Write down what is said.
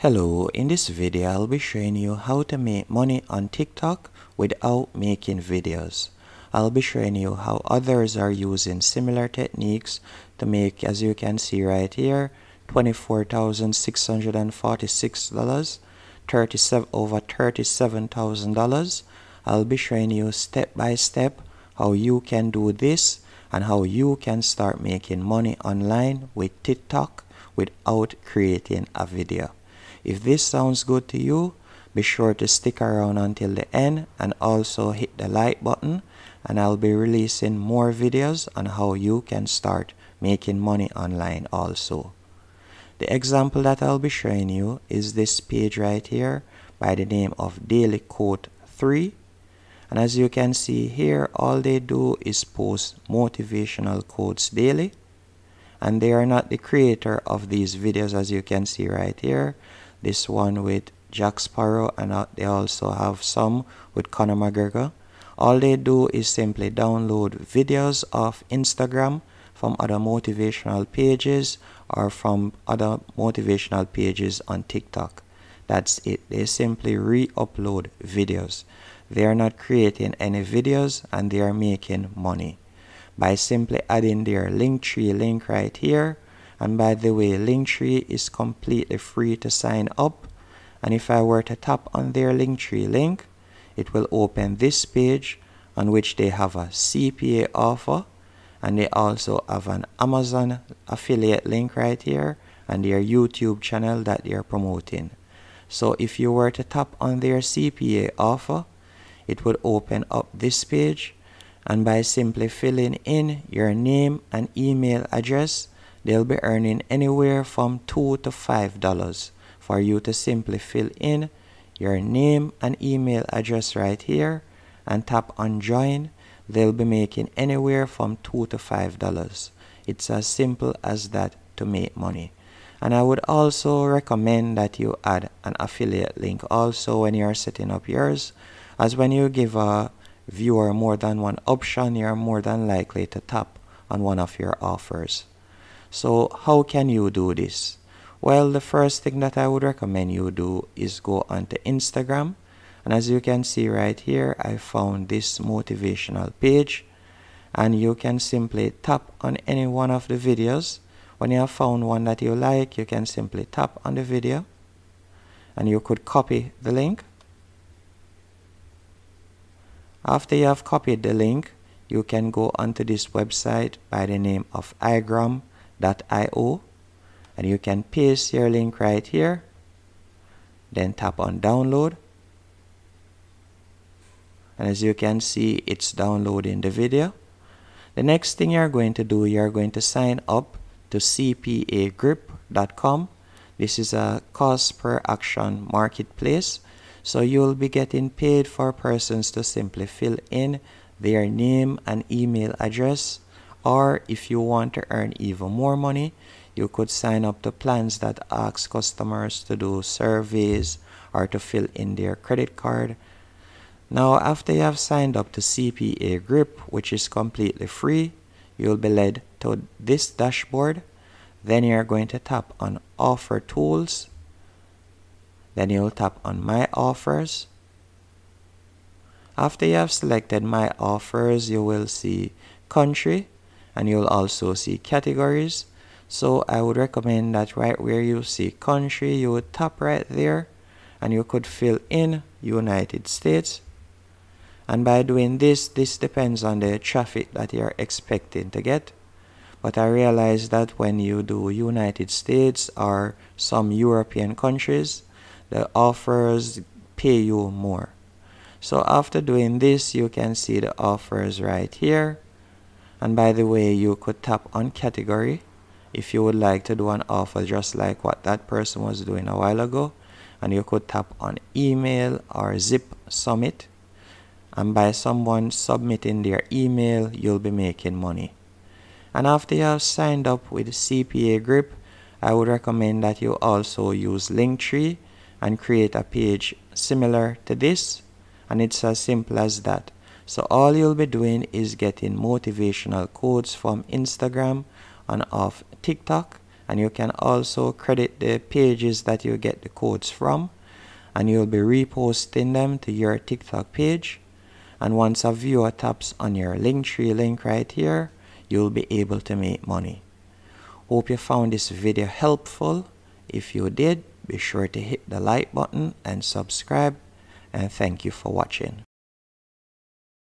Hello, in this video I'll be showing you how to make money on TikTok without making videos. I'll be showing you how others are using similar techniques to make, as you can see right here, $24,646, over $37,000. I'll be showing you step by step how you can do this and how you can start making money online with TikTok without creating a video. If this sounds good to you, be sure to stick around until the end and also hit the like button, and I'll be releasing more videos on how you can start making money online also. The example that I'll be showing you is this page right here by the name of Daily Quote 3. And as you can see here, all they do is post motivational quotes daily. And they are not the creator of these videos, as you can see right here. This one with Jack Sparrow, and they also have some with Conor McGregor. All they do is simply download videos of Instagram from other motivational pages or from other motivational pages on TikTok. That's it. They simply re-upload videos. They are not creating any videos, and they are making money by simply adding their Linktree link right here. And by the way, Linktree is completely free to sign up. And if I were to tap on their Linktree link, it will open this page on which they have a CPA offer, and they also have an Amazon affiliate link right here and their YouTube channel that they are promoting. So if you were to tap on their CPA offer, it would open up this page, and by simply filling in your name and email address, they'll be earning anywhere from $2 to $5 for you to simply fill in your name and email address right here and tap on join. They'll be making anywhere from $2 to $5. It's as simple as that to make money. And I would also recommend that you add an affiliate link also when you're setting up yours, as when you give a viewer more than one option, you're more than likely to tap on one of your offers. So how can you do this? Well, the first thing that I would recommend you do is go onto Instagram. And as you can see right here, I found this motivational page. And you can simply tap on any one of the videos. When you have found one that you like, you can simply tap on the video. And you could copy the link. After you have copied the link, you can go onto this website by the name of igram.io, and you can paste your link right here, then tap on download, and as you can see, it's downloading the video. The next thing you're going to do, you're going to sign up to cpagrip.com. This is a cost per action marketplace, so you'll be getting paid for persons to simply fill in their name and email address. Or if you want to earn even more money, you could sign up to plans that ask customers to do surveys or to fill in their credit card. Now, after you have signed up to CPA Grip, which is completely free, you'll be led to this dashboard. Then you're going to tap on Offer Tools. Then you'll tap on My Offers. After you have selected My Offers, you will see Country, and you'll also see Categories. So I would recommend that right where you see Country, you would tap right there, and you could fill in United States. And by doing this depends on the traffic that you're expecting to get. But I realize that when you do United States or some European countries, the offers pay you more. So after doing this, you can see the offers right here. And by the way, you could tap on category if you would like to do an offer just like what that person was doing a while ago. And you could tap on email or zip submit. And by someone submitting their email, you'll be making money. And after you have signed up with CPA Grip, I would recommend that you also use Linktree and create a page similar to this, and it's as simple as that. So all you'll be doing is getting motivational quotes from Instagram and off TikTok, and you can also credit the pages that you get the codes from, and you'll be reposting them to your TikTok page. And once a viewer taps on your Linktree link right here, you'll be able to make money. Hope you found this video helpful. If you did, be sure to hit the like button and subscribe, and thank you for watching.